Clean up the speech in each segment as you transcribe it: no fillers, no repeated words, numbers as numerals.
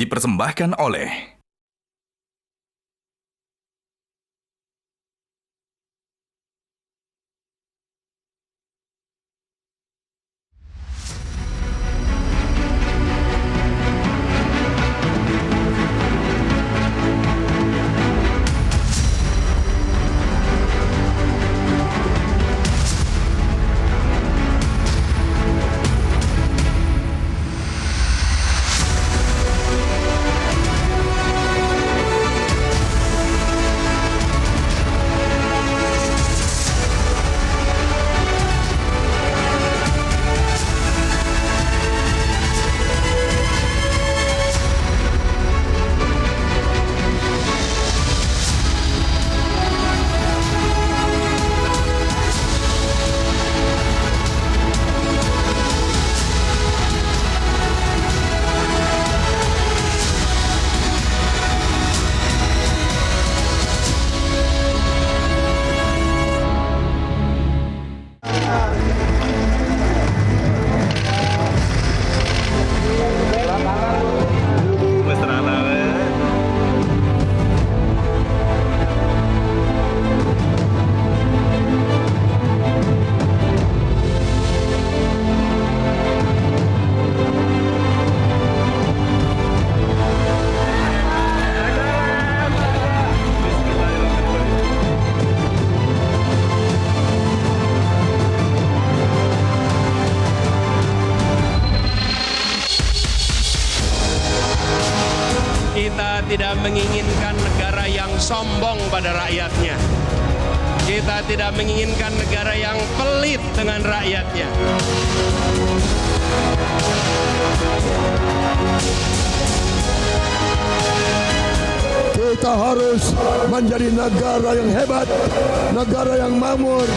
dipersembahkan oleh Kita tidak menginginkan negara yang sombong pada rakyatnya. Kita tidak menginginkan negara yang pelit dengan rakyatnya. Kita harus menjadi negara yang hebat, negara yang makmur.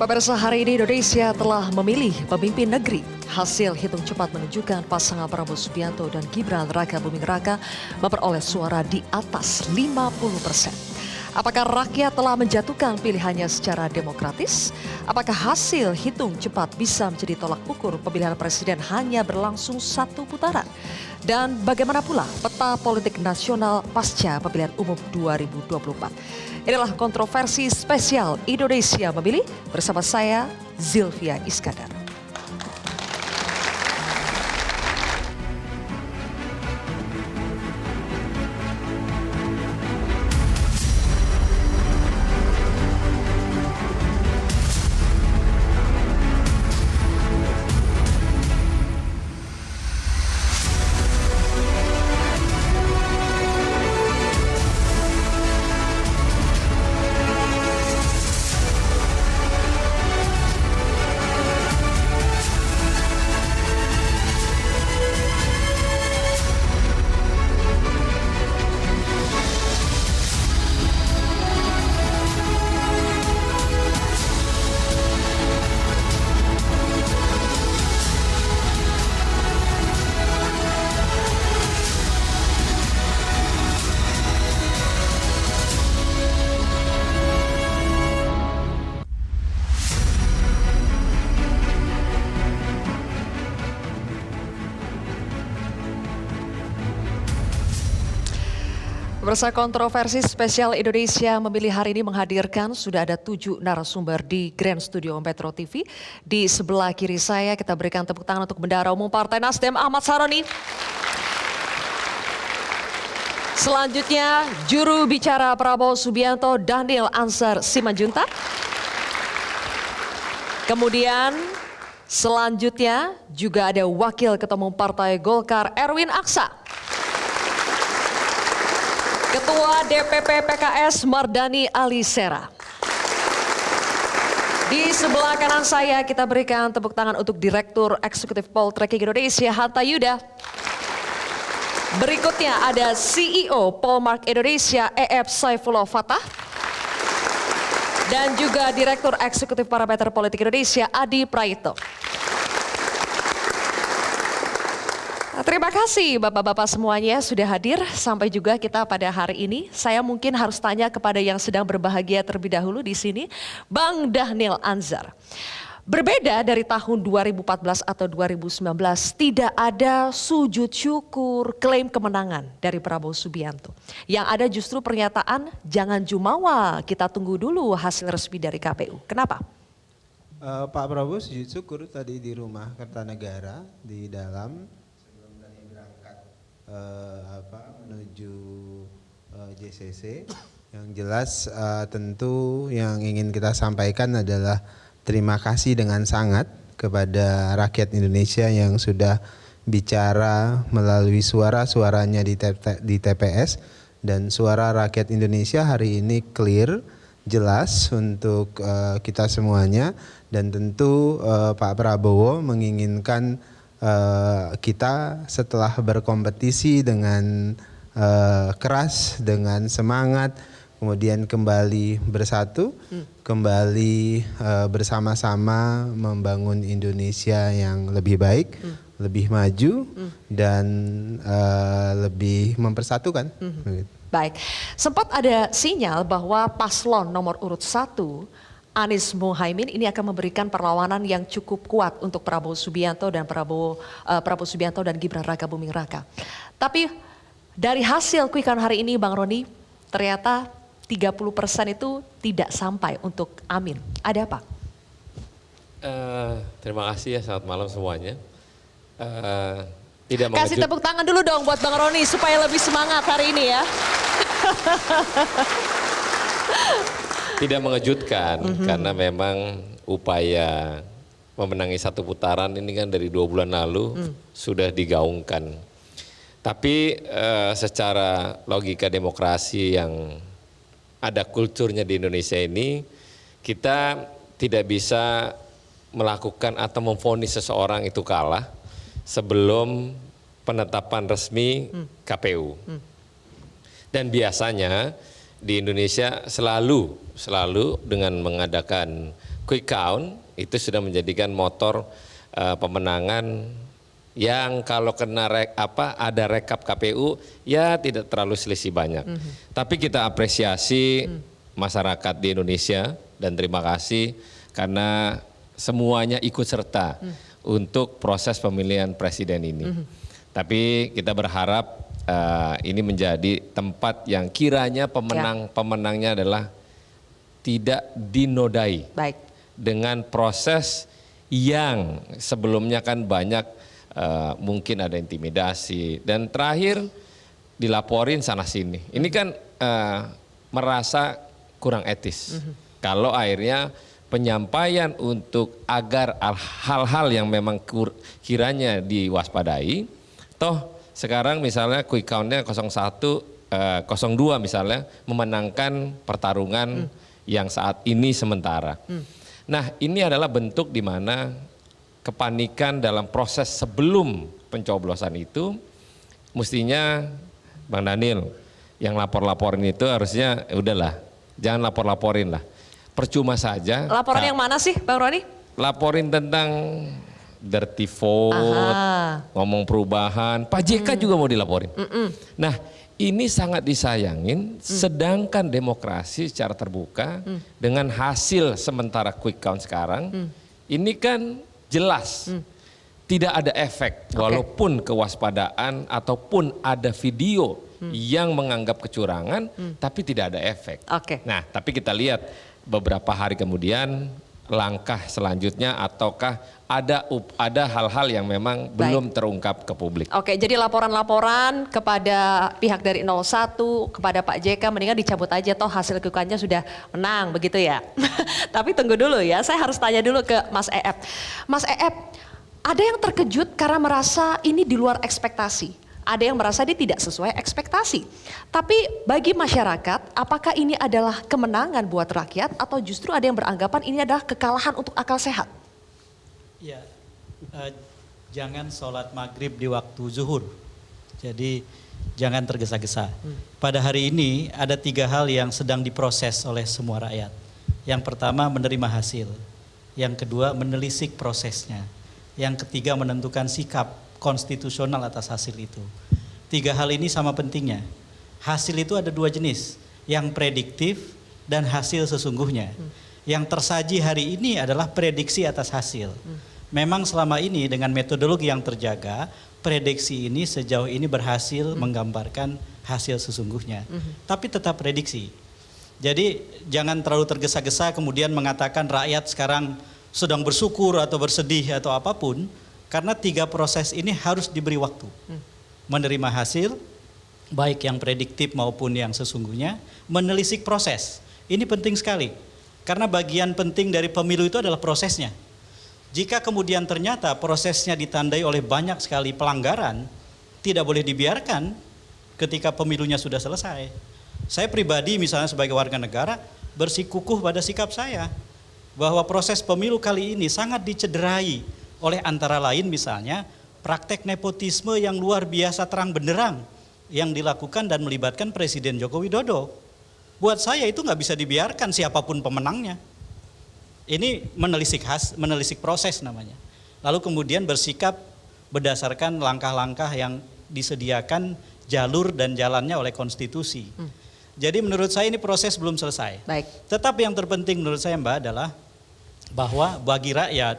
Pemirsa, hari ini Indonesia telah memilih pemimpin negeri. Hasil hitung cepat menunjukkan pasangan Prabowo Subianto dan Gibran Raka Buming Raka memperoleh suara di atas 50%. Apakah rakyat telah menjatuhkan pilihannya secara demokratis? Apakah hasil hitung cepat bisa menjadi tolak ukur pemilihan presiden hanya berlangsung satu putaran? Dan bagaimana pula peta politik nasional pasca pemilihan umum 2024? Inilah kontroversi spesial Indonesia Memilih bersama saya, Zilvia Iskandar. Pemirsa, kontroversi spesial Indonesia Memilih hari ini menghadirkan sudah ada 7 narasumber di Grand Studio Metro TV. Di sebelah kiri saya kita berikan tepuk tangan untuk Bendahara Umum Partai Nasdem Ahmad Saroni. Selanjutnya juru bicara Prabowo Subianto Daniel Ansar Simanjuntak. Kemudian selanjutnya juga ada Wakil Ketua Umum Partai Golkar Erwin Aksa. Ketua DPP PKS Mardani Alisera. Di sebelah kanan saya kita berikan tepuk tangan untuk Direktur Eksekutif Poltreking Indonesia Hanta Yuda. Berikutnya ada CEO Polmark Indonesia EF Saifullah Fatah. dan juga Direktur Eksekutif Parameter Politik Indonesia, Adi Praitno. Terima kasih Bapak-Bapak semuanya sudah hadir. Sampai juga kita pada hari ini. Saya mungkin harus tanya kepada yang sedang berbahagia terlebih dahulu di sini, Bang Dhanil Anzar. Berbeda dari tahun 2014 atau 2019, tidak ada sujud syukur, klaim kemenangan dari Prabowo Subianto. Yang ada justru pernyataan, jangan jumawa, kita tunggu dulu hasil resmi dari KPU. Kenapa? Pak Prabowo sujud syukur tadi di rumah Kertanegara di dalam sebelum tadi berangkat menuju JCC. Yang jelas tentu yang ingin kita sampaikan adalah terima kasih dengan sangat kepada rakyat Indonesia yang sudah bicara melalui suara-suaranya di TPS, dan suara rakyat Indonesia hari ini clear, jelas untuk kita semuanya, dan tentu Pak Prabowo menginginkan kita setelah berkompetisi dengan keras, dengan semangat, kemudian kembali bersatu, kembali bersama-sama membangun Indonesia yang lebih baik, lebih maju, dan lebih mempersatukan. Baik, sempat ada sinyal bahwa paslon nomor urut 1, Anies Mohaimin ini akan memberikan perlawanan yang cukup kuat untuk Prabowo Subianto dan Prabowo Subianto dan Gibran Raka Buming Raka. Tapi dari hasil quick count hari ini Bang Roni, ternyata 30% itu tidak sampai untuk Amin. Ada apa? Terima kasih ya, selamat malam semuanya. Kasih tepuk tangan dulu dong buat Bang Roni supaya lebih semangat hari ini ya. Tidak mengejutkan karena memang upaya memenangi satu putaran ini kan dari 2 bulan lalu sudah digaungkan. Tapi secara logika demokrasi yang ada kulturnya di Indonesia ini, kita tidak bisa melakukan atau memvonis seseorang itu kalah sebelum penetapan resmi KPU. Dan biasanya di Indonesia selalu dengan mengadakan quick count itu sudah menjadikan motor pemenangan yang kalau kena ada rekap KPU ya tidak terlalu selisih banyak. Tapi kita apresiasi masyarakat di Indonesia dan terima kasih karena semuanya ikut serta untuk proses pemilihan presiden ini. Tapi kita berharap ini menjadi tempat yang kiranya pemenangnya adalah tidak dinodai. Baik. Dengan proses yang sebelumnya kan banyak mungkin ada intimidasi dan terakhir dilaporin sana sini. Ini kan merasa kurang etis. Kalau akhirnya penyampaian untuk agar hal-hal yang memang kiranya diwaspadai, toh sekarang misalnya quick count-nya 02 misalnya memenangkan pertarungan yang saat ini sementara. Nah ini adalah bentuk di mana kepanikan dalam proses sebelum pencoblosan itu mestinya Bang Dhanil yang lapor-laporin itu harusnya udahlah jangan lapor-laporin lah, percuma saja. Laporan yang mana sih Bang Roni? Laporin tentang dirty vote, ngomong perubahan, Pak JK juga mau dilaporin. Nah ini sangat disayangin, sedangkan demokrasi secara terbuka dengan hasil sementara quick count sekarang ini kan jelas tidak ada efek walaupun kewaspadaan ataupun ada video yang menganggap kecurangan tapi tidak ada efek. Nah tapi kita lihat beberapa hari kemudian langkah selanjutnya ataukah ada hal-hal yang memang belum terungkap ke publik. Oke, jadi laporan-laporan kepada pihak dari 01 kepada Pak JK mendingan dicabut aja, toh hasil quick-count-nya sudah menang begitu ya. Tapi tunggu dulu ya, saya harus tanya dulu ke Mas Eep. Mas Eep, ada yang terkejut karena merasa ini di luar ekspektasi. Ada yang merasa dia tidak sesuai ekspektasi. Tapi bagi masyarakat, apakah ini adalah kemenangan buat rakyat atau justru ada yang beranggapan ini adalah kekalahan untuk akal sehat? Ya, jangan sholat maghrib di waktu zuhur. Jadi jangan tergesa-gesa. Pada hari ini ada 3 hal yang sedang diproses oleh semua rakyat. Yang pertama menerima hasil, yang kedua menelisik prosesnya, yang ketiga menentukan sikap konstitusional atas hasil itu. 3 hal ini sama pentingnya. Hasil itu ada 2 jenis, yang prediktif dan hasil sesungguhnya. Yang tersaji hari ini adalah prediksi atas hasil. Memang selama ini dengan metodologi yang terjaga, prediksi ini sejauh ini berhasil menggambarkan hasil sesungguhnya. Tapi tetap prediksi. Jadi jangan terlalu tergesa-gesa kemudian mengatakan rakyat sekarang sedang bersyukur atau bersedih atau apapun, karena 3 proses ini harus diberi waktu. Menerima hasil, baik yang prediktif maupun yang sesungguhnya, menelisik proses. Ini penting sekali, karena bagian penting dari pemilu itu adalah prosesnya. Jika kemudian ternyata prosesnya ditandai oleh banyak sekali pelanggaran, tidak boleh dibiarkan ketika pemilunya sudah selesai. Saya pribadi misalnya sebagai warga negara bersikukuh pada sikap saya bahwa proses pemilu kali ini sangat dicederai oleh antara lain misalnya praktek nepotisme yang luar biasa terang benderang yang dilakukan dan melibatkan Presiden Joko Widodo. Buat saya itu nggak bisa dibiarkan siapapun pemenangnya. Ini menelisik proses namanya. Lalu kemudian bersikap berdasarkan langkah-langkah yang disediakan jalur dan jalannya oleh konstitusi. Jadi menurut saya ini proses belum selesai. Baik. Tetapi yang terpenting menurut saya Mbak adalah bahwa bagi rakyat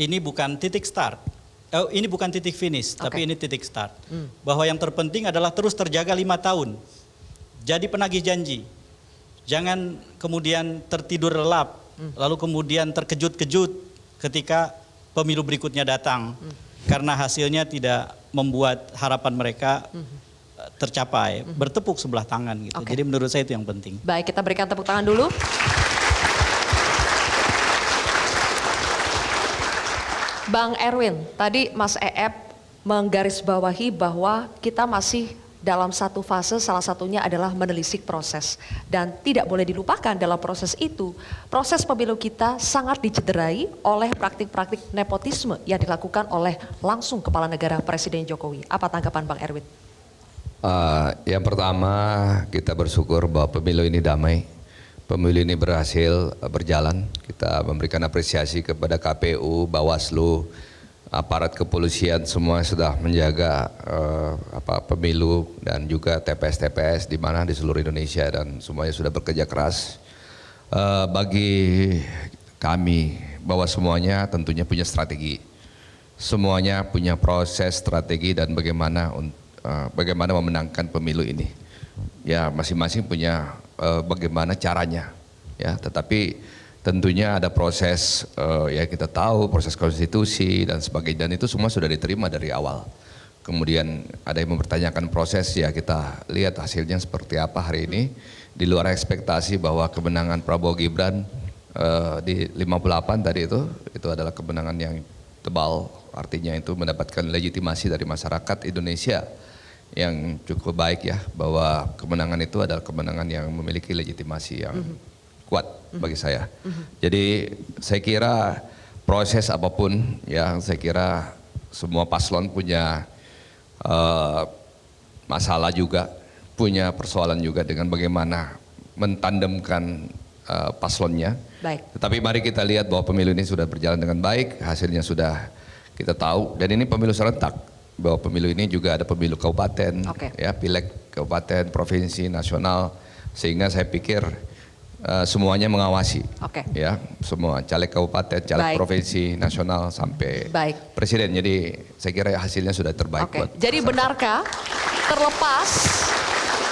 ini bukan titik start. Ini bukan titik finish, tapi ini titik start. Bahwa yang terpenting adalah terus terjaga 5 tahun. Jadi penagih janji. Jangan kemudian tertidur lelap, lalu kemudian terkejut-kejut ketika pemilu berikutnya datang. Karena hasilnya tidak membuat harapan mereka tercapai, bertepuk sebelah tangan gitu. Jadi menurut saya itu yang penting. Baik, kita berikan tepuk tangan dulu. Bang Erwin, tadi Mas Eep menggarisbawahi bahwa kita masih dalam satu fase, salah satunya adalah menelisik proses. Dan tidak boleh dilupakan dalam proses itu, proses pemilu kita sangat dicederai oleh praktik-praktik nepotisme yang dilakukan oleh langsung Kepala Negara Presiden Jokowi. Apa tanggapan Bang Erwin? Yang pertama kita bersyukur bahwa pemilu ini damai, pemilu ini berhasil berjalan. Kita memberikan apresiasi kepada KPU, Bawaslu, aparat kepolisian semua sudah menjaga pemilu dan juga TPS-TPS di mana di seluruh Indonesia dan semuanya sudah bekerja keras. Bagi kami bahwa semuanya tentunya punya strategi, semuanya punya proses strategi dan bagaimana memenangkan pemilu ini. Ya masing-masing punya bagaimana caranya. Ya, tetapi tentunya ada proses ya kita tahu proses konstitusi dan sebagainya dan itu semua sudah diterima dari awal. Kemudian ada yang mempertanyakan proses, ya kita lihat hasilnya seperti apa hari ini. Di luar ekspektasi bahwa kemenangan Prabowo Gibran di 58 tadi itu adalah kemenangan yang tebal, artinya itu mendapatkan legitimasi dari masyarakat Indonesia yang cukup baik ya, bahwa kemenangan itu adalah kemenangan yang memiliki legitimasi yang kuat bagi saya. Jadi saya kira proses apapun ya, saya kira semua paslon punya masalah juga, punya persoalan juga dengan bagaimana mentandemkan paslonnya. Baik. Tetapi mari kita lihat bahwa pemilu ini sudah berjalan dengan baik, hasilnya sudah kita tahu dan ini pemilu serentak. Bahwa pemilu ini juga ada pemilu kabupaten, ya pileg kabupaten, provinsi, nasional, sehingga saya pikir semuanya mengawasi, ya semua caleg kabupaten, caleg provinsi, nasional sampai presiden. Jadi saya kira hasilnya sudah terbaik. Buat jadi benarkah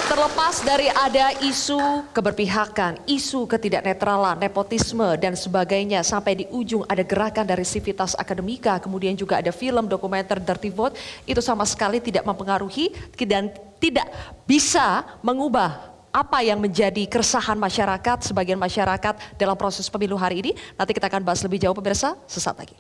terlepas dari ada isu keberpihakan, isu ketidaknetralan, nepotisme dan sebagainya, sampai di ujung ada gerakan dari Civitas Akademika, kemudian juga ada film dokumenter Dirty Vote, itu sama sekali tidak mempengaruhi dan tidak bisa mengubah apa yang menjadi keresahan masyarakat, sebagian masyarakat dalam proses pemilu hari ini. Nanti kita akan bahas lebih jauh pemirsa, sesaat lagi.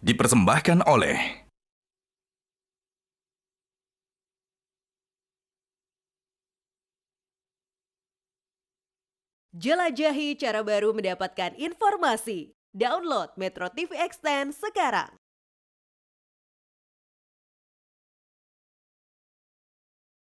Dipersembahkan oleh Jelajahi cara baru mendapatkan informasi. Download Metro TV Extend sekarang.